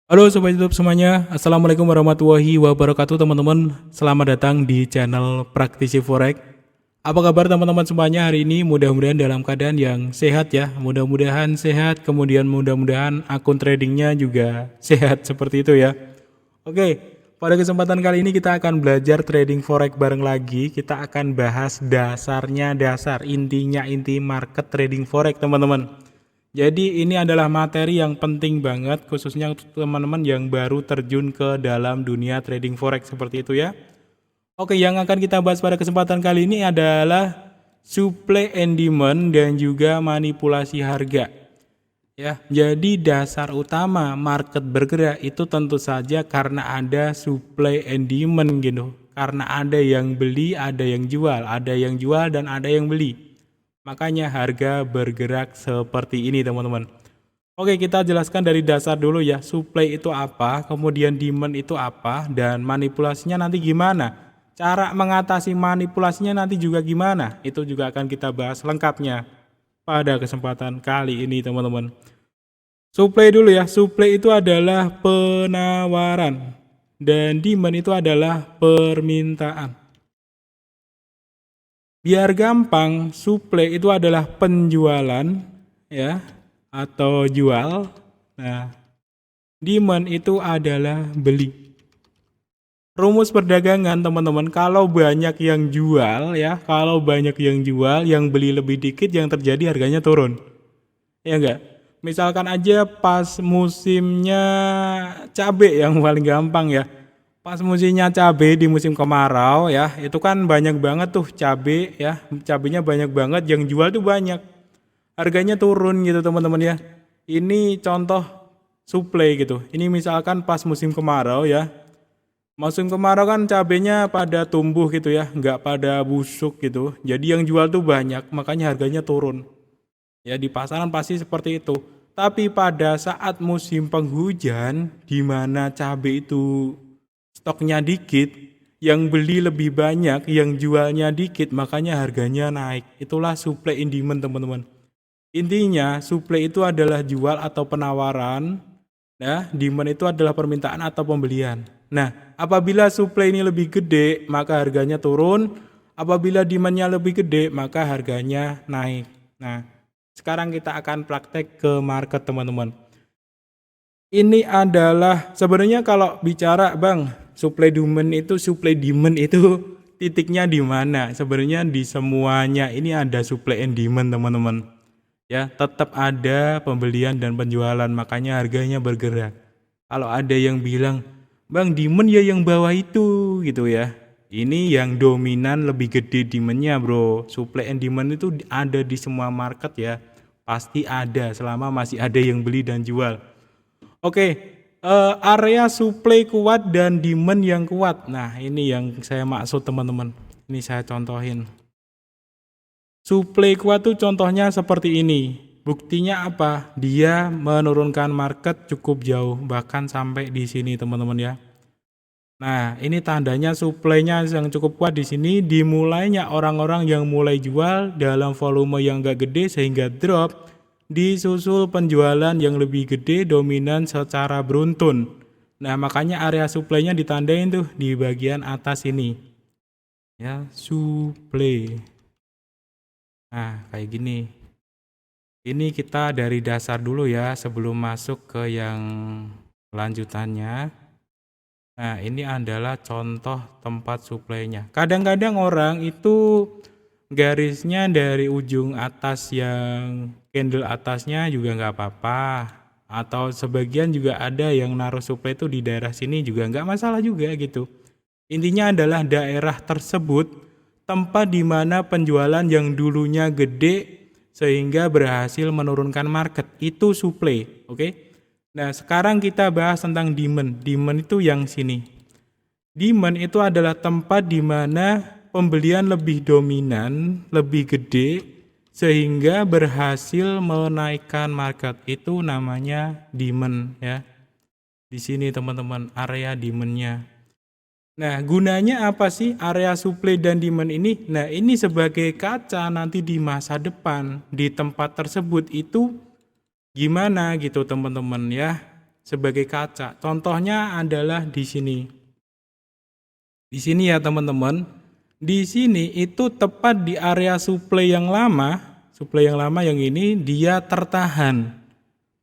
Halo Sobat YouTube semuanya, Assalamualaikum warahmatullahi wabarakatuh teman-teman. Selamat datang di channel Praktisi Forex. Apa kabar teman-teman semuanya hari ini? Mudah-mudahan dalam keadaan yang sehat ya. Mudah-mudahan sehat, kemudian mudah-mudahan akun tradingnya juga sehat seperti itu ya. Oke, pada kesempatan kali ini kita akan belajar trading forex bareng lagi. Kita akan bahas intinya inti market trading forex teman-teman. Jadi ini adalah materi yang penting banget khususnya untuk teman-teman yang baru terjun ke dalam dunia trading forex seperti itu ya. Oke, yang akan kita bahas pada kesempatan kali ini adalah supply and demand dan juga manipulasi harga. Ya, jadi dasar utama market bergerak itu tentu saja karena ada supply and demand gitu. Karena ada yang beli, ada yang jual dan ada yang beli. Makanya harga bergerak seperti ini teman-teman. Oke, kita jelaskan dari dasar dulu ya. Supply itu apa, kemudian demand itu apa, dan manipulasinya nanti gimana. Cara mengatasi manipulasinya nanti juga gimana. Itu juga akan kita bahas lengkapnya pada kesempatan kali ini teman-teman. Supply dulu ya. Supply itu adalah penawaran. Dan demand itu adalah permintaan. Biar gampang, supply itu adalah penjualan ya atau jual. Nah, demand itu adalah beli. Rumus perdagangan teman-teman, kalau banyak yang jual ya, yang beli lebih dikit, yang terjadi harganya turun. Ya enggak? Misalkan aja pas musimnya cabai yang paling gampang ya. Pas musimnya cabai di musim kemarau ya, itu kan banyak banget tuh cabai ya, cabainya banyak banget, yang jual tuh banyak. Harganya turun gitu teman-teman ya. Ini contoh supply gitu. Ini misalkan pas musim kemarau ya. Musim kemarau kan cabainya pada tumbuh gitu ya, nggak pada busuk gitu. Jadi yang jual tuh banyak, makanya harganya turun. Ya di pasaran pasti seperti itu. Tapi pada saat musim penghujan, di mana cabai itu stoknya dikit, yang beli lebih banyak, yang jualnya dikit, makanya harganya naik. Itulah supply and demand teman-teman. Intinya supply itu adalah jual atau penawaran, ya, demand itu adalah permintaan atau pembelian. Nah, apabila supply ini lebih gede, maka harganya turun. Apabila demandnya lebih gede, maka harganya naik. Nah, sekarang kita akan praktek ke market teman-teman. Ini adalah sebenarnya kalau bicara Bang, supply demand itu titiknya di mana? Sebenarnya di semuanya ini ada supply and demand teman-teman. Ya, tetap ada pembelian dan penjualan, makanya harganya bergerak. Kalau ada yang bilang, "Bang, demand ya yang bawah itu," gitu ya. Ini yang dominan lebih gede demandnya bro. Supply and demand itu ada di semua market ya. Pasti ada selama masih ada yang beli dan jual. Oke, area supply kuat dan demand yang kuat. Nah, ini yang saya maksud teman-teman. Ini saya contohin. Supply kuat tuh contohnya seperti ini. Buktinya apa? Dia menurunkan market cukup jauh, bahkan sampai di sini teman-teman ya. Nah, ini tandanya supply-nya yang cukup kuat di sini. Dimulainya orang-orang yang mulai jual dalam volume yang gak gede sehingga drop. Disusul penjualan yang lebih gede dominan secara beruntun. Nah, makanya area supply-nya ditandain tuh di bagian atas ini. Ya, supply. Nah, kayak gini. Ini kita dari dasar dulu ya sebelum masuk ke yang lanjutannya. Nah, ini adalah contoh tempat supply-nya. Kadang-kadang orang itu garisnya dari ujung atas yang candle atasnya juga nggak apa-apa, atau sebagian juga ada yang naruh supply itu di daerah sini juga nggak masalah juga gitu. Intinya adalah daerah tersebut tempat di mana penjualan yang dulunya gede sehingga berhasil menurunkan market itu supply, oke? Nah, sekarang kita bahas tentang demand. Demand itu yang sini. Demand itu adalah tempat di mana pembelian lebih dominan, lebih gede, sehingga berhasil menaikkan market. Itu namanya demand ya. Di sini teman-teman area demand-nya. Nah, gunanya apa sih area supply dan demand ini? Nah, ini sebagai kaca nanti di masa depan di tempat tersebut itu gimana gitu teman-teman ya. sebagai kaca. Contohnya adalah di sini. Di sini ya teman-teman. Di sini itu tepat di area supply yang lama yang ini dia tertahan.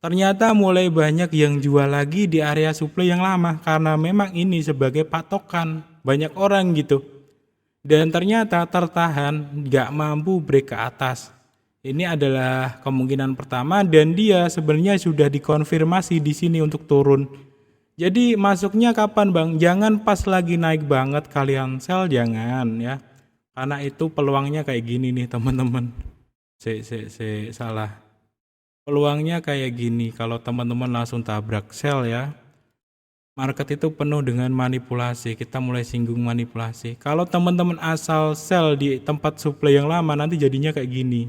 Ternyata mulai banyak yang jual lagi di area supply yang lama karena memang ini sebagai patokan banyak orang gitu. Dan ternyata tertahan, nggak mampu break ke atas. Ini adalah kemungkinan pertama dan dia sebenarnya sudah dikonfirmasi di sini untuk turun. Jadi masuknya kapan bang? Jangan pas lagi naik banget kalian sell, jangan ya. Karena itu peluangnya kayak gini nih teman-teman. Salah. Peluangnya kayak gini kalau teman-teman langsung tabrak sell ya. Market itu penuh dengan manipulasi, kita mulai singgung manipulasi. Kalau teman-teman asal sell di tempat supply yang lama nanti jadinya kayak gini.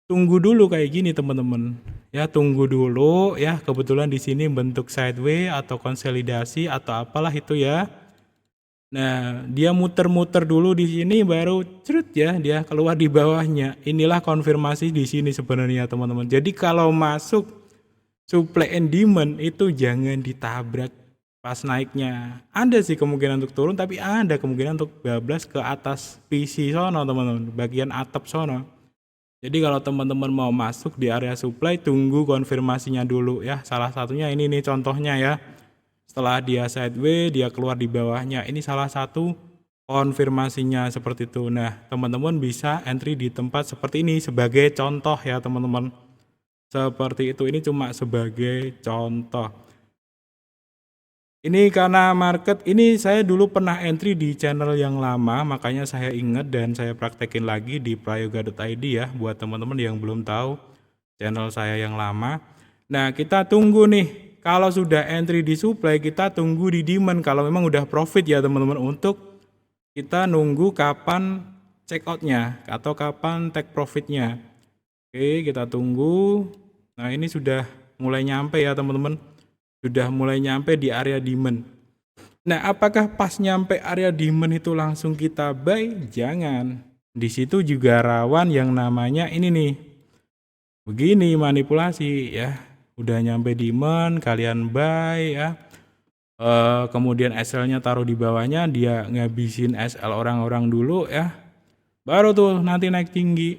Tunggu dulu kayak gini teman-teman. Ya tunggu dulu ya, kebetulan di sini bentuk sideways atau konsolidasi atau apalah itu ya. Nah, dia muter-muter dulu di sini baru cerut ya, dia keluar di bawahnya. Inilah konfirmasi di sini sebenarnya teman-teman. Jadi kalau masuk supply and demand itu jangan ditabrak pas naiknya. Ada sih kemungkinan untuk turun tapi ada kemungkinan untuk bablas ke atas PC sono teman-teman, bagian atap sono. Jadi kalau teman-teman mau masuk di area supply tunggu konfirmasinya dulu ya. Salah satunya ini nih contohnya ya. Setelah dia sideways, dia keluar di bawahnya. Ini salah satu konfirmasinya seperti itu. Nah, teman-teman bisa entry di tempat seperti ini sebagai contoh ya teman-teman. Seperti itu, ini cuma sebagai contoh. Ini karena market, ini saya dulu pernah entry di channel yang lama, makanya saya ingat dan saya praktekin lagi di prayoga.id ya, buat teman-teman yang belum tahu channel saya yang lama. Nah, kita tunggu nih. Kalau sudah entry di supply, kita tunggu di demand. Kalau memang udah profit ya teman-teman, untuk kita nunggu kapan check outnya atau kapan take profitnya. Oke, kita tunggu. Nah, ini sudah mulai nyampe ya teman-teman. Sudah mulai nyampe di area demand. Nah, apakah pas nyampe area demand itu langsung kita buy? Jangan. Di situ juga rawan yang namanya ini nih. Begini manipulasi ya. Udah nyampe demand, kalian buy ya. Kemudian SL-nya taruh di bawahnya, dia ngabisin SL orang-orang dulu ya. Baru tuh nanti naik tinggi.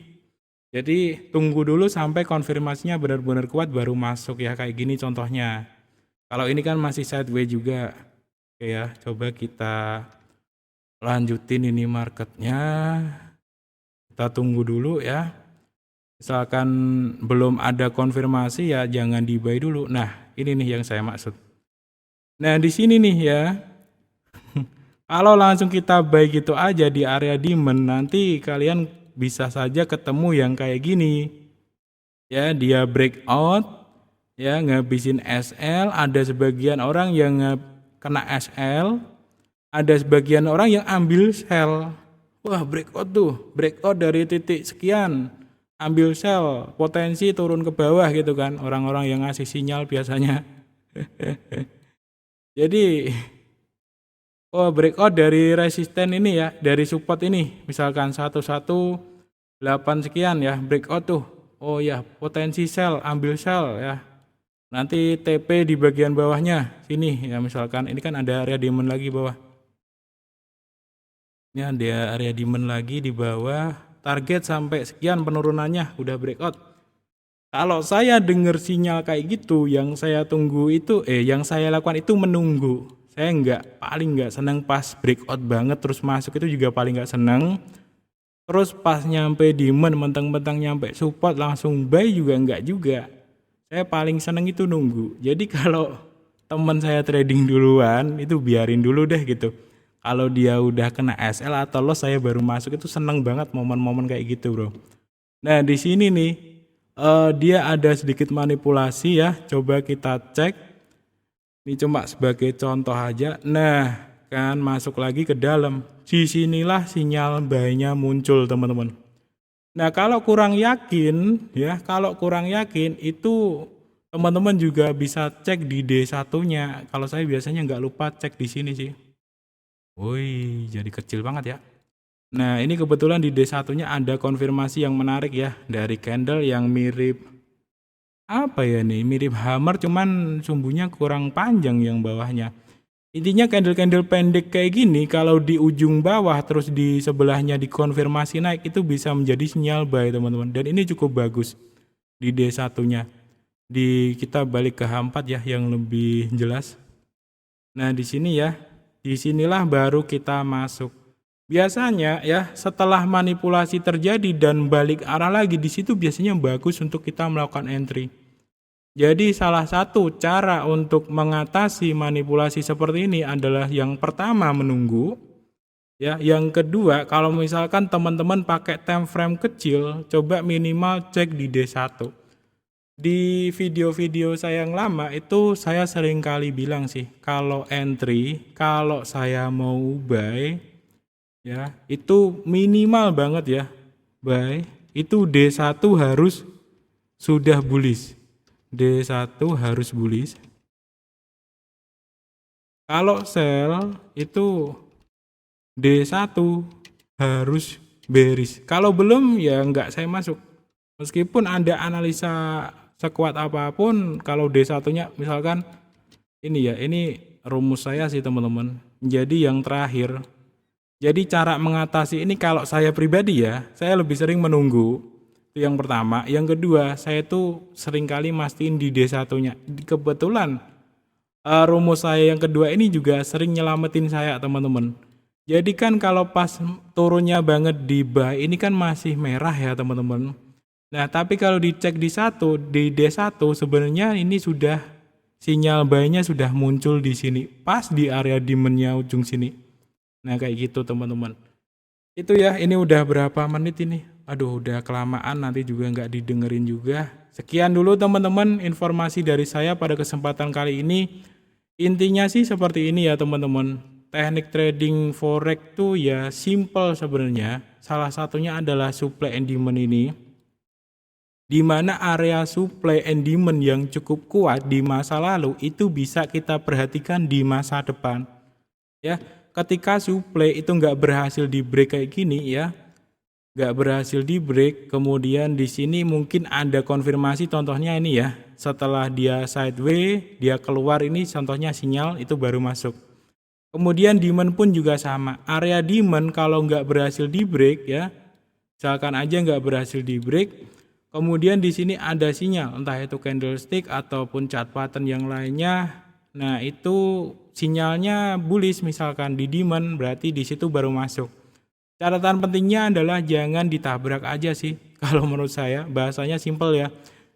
Jadi tunggu dulu sampai konfirmasinya benar-benar kuat baru masuk ya, kayak gini contohnya. Kalau ini kan masih sideways juga. Oke ya, coba kita lanjutin ini marketnya. Kita tunggu dulu ya. Misalkan belum ada konfirmasi ya jangan di buy dulu. Nah, ini nih yang saya maksud. Nah, di sini nih ya. Kalau langsung kita buy gitu aja di area demand, nanti kalian bisa saja ketemu yang kayak gini. Ya, dia breakout, ya ngabisin SL, ada sebagian orang yang kena SL, ada sebagian orang yang ambil sell. Wah, breakout tuh, breakout dari titik sekian. Ambil sell, potensi turun ke bawah gitu kan, orang-orang yang ngasih sinyal biasanya. Jadi, breakout dari resisten ini ya, dari support ini, misalkan 118 sekian ya, breakout tuh. Oh ya, potensi sell, ambil sell ya. Nanti TP di bagian bawahnya, sini ya misalkan, ini kan ada area demand lagi bawah. Ini ada area demand lagi di bawah. Target sampai sekian penurunannya udah breakout. Kalau saya dengar sinyal kayak gitu, yang saya tunggu itu, yang saya lakukan itu menunggu. Saya paling nggak senang pas breakout banget terus masuk, itu juga paling nggak senang. Terus pas nyampe demand mentang-mentang nyampe support langsung buy juga nggak juga. Saya paling senang itu nunggu. Jadi kalau teman saya trading duluan itu biarin dulu deh gitu. Kalau dia udah kena SL atau loss saya baru masuk, itu seneng banget momen-momen kayak gitu bro. Nah di sini nih dia ada sedikit manipulasi ya, coba kita cek. Ini cuma sebagai contoh aja. Nah kan masuk lagi ke dalam. Disinilah sinyal buy-nya muncul teman-teman. Nah kalau kurang yakin itu teman-teman juga bisa cek di D1-nya. Kalau saya biasanya nggak lupa cek di sini sih. Woi, jadi kecil banget ya. Nah, ini kebetulan di D1-nya ada konfirmasi yang menarik ya dari candle yang mirip apa ya nih, mirip hammer cuman sumbunya kurang panjang yang bawahnya. Intinya candle-candle pendek kayak gini kalau di ujung bawah terus di sebelahnya dikonfirmasi naik itu bisa menjadi sinyal buy teman-teman. Dan ini cukup bagus di D1-nya. Kita balik ke H4 ya yang lebih jelas. Nah, di sini ya. Disinilah baru kita masuk. Biasanya ya setelah manipulasi terjadi dan balik arah lagi di situ biasanya bagus untuk kita melakukan entry. Jadi salah satu cara untuk mengatasi manipulasi seperti ini adalah yang pertama menunggu. Ya, yang kedua kalau misalkan teman-teman pakai time frame kecil, coba minimal cek di D1. Di video-video saya yang lama itu saya sering kali bilang sih, kalau entry, kalau saya mau buy ya, itu minimal banget ya. Buy itu D1 harus sudah bullish. D1 harus bullish. Kalau sell itu D1 harus bearish. Kalau belum ya enggak saya masuk. Meskipun ada analisa sekuat apapun, kalau D1-nya misalkan ini ya, ini rumus saya sih teman-teman. Jadi yang terakhir, jadi cara mengatasi ini kalau saya pribadi ya, saya lebih sering menunggu. Itu yang pertama. Yang kedua, saya tuh seringkali mastiin di D1-nya. Kebetulan rumus saya yang kedua ini juga sering nyelamatin saya teman-teman. Jadi kan kalau pas turunnya banget di buy ini kan masih merah ya teman-teman. Nah tapi kalau dicek di D1 sebenarnya ini sudah sinyal buy-nya sudah muncul di sini. Pas di area demand-nya ujung sini. Nah kayak gitu teman-teman. Itu ya, ini udah berapa menit ini? Aduh, udah kelamaan, nanti juga nggak didengerin juga. Sekian dulu teman-teman informasi dari saya pada kesempatan kali ini. Intinya sih seperti ini ya teman-teman. Teknik trading forex tuh ya simple sebenarnya. Salah satunya adalah supply and demand ini. Di mana area supply and demand yang cukup kuat di masa lalu itu bisa kita perhatikan di masa depan. Ya, ketika supply itu nggak berhasil di break kayak gini ya, nggak berhasil di break, kemudian di sini mungkin ada konfirmasi, contohnya ini ya, setelah dia sideways, dia keluar ini contohnya sinyal itu baru masuk. Kemudian demand pun juga sama, area demand kalau nggak berhasil di break ya, misalkan aja nggak berhasil di break, kemudian di sini ada sinyal, entah itu candlestick ataupun chart pattern yang lainnya. Nah itu sinyalnya bullish misalkan di demand, berarti di situ baru masuk. Catatan pentingnya adalah jangan ditabrak aja sih. Kalau menurut saya bahasanya simple ya.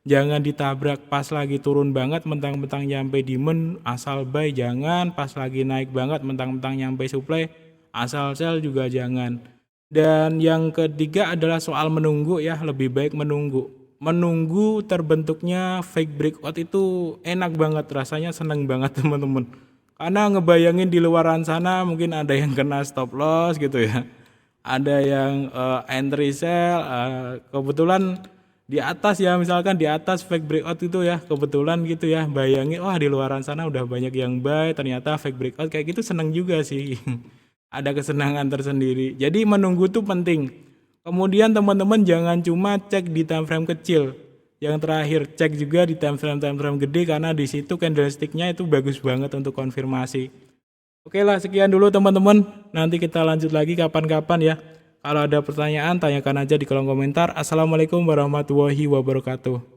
Jangan ditabrak pas lagi turun banget mentang-mentang nyampe demand asal buy, jangan. Pas lagi naik banget mentang-mentang nyampe supply asal sell juga jangan. Dan yang ketiga adalah soal menunggu ya, lebih baik menunggu. Menunggu terbentuknya fake breakout itu enak banget, rasanya seneng banget teman-teman. Karena ngebayangin di luaran sana mungkin ada yang kena stop loss gitu ya. Ada yang entry sell, kebetulan di atas ya, misalkan di atas fake breakout itu ya, kebetulan gitu ya, bayangin wah di luaran sana udah banyak yang buy, ternyata fake breakout kayak gitu seneng juga sih. Ada kesenangan tersendiri. Jadi menunggu tuh penting. Kemudian teman-teman jangan cuma cek di time frame kecil. Yang terakhir cek juga di time frame gede karena di situ candlestick-nya itu bagus banget untuk konfirmasi. Oke lah, sekian dulu teman-teman. Nanti kita lanjut lagi kapan-kapan ya. Kalau ada pertanyaan tanyakan aja di kolom komentar. Assalamualaikum warahmatullahi wabarakatuh.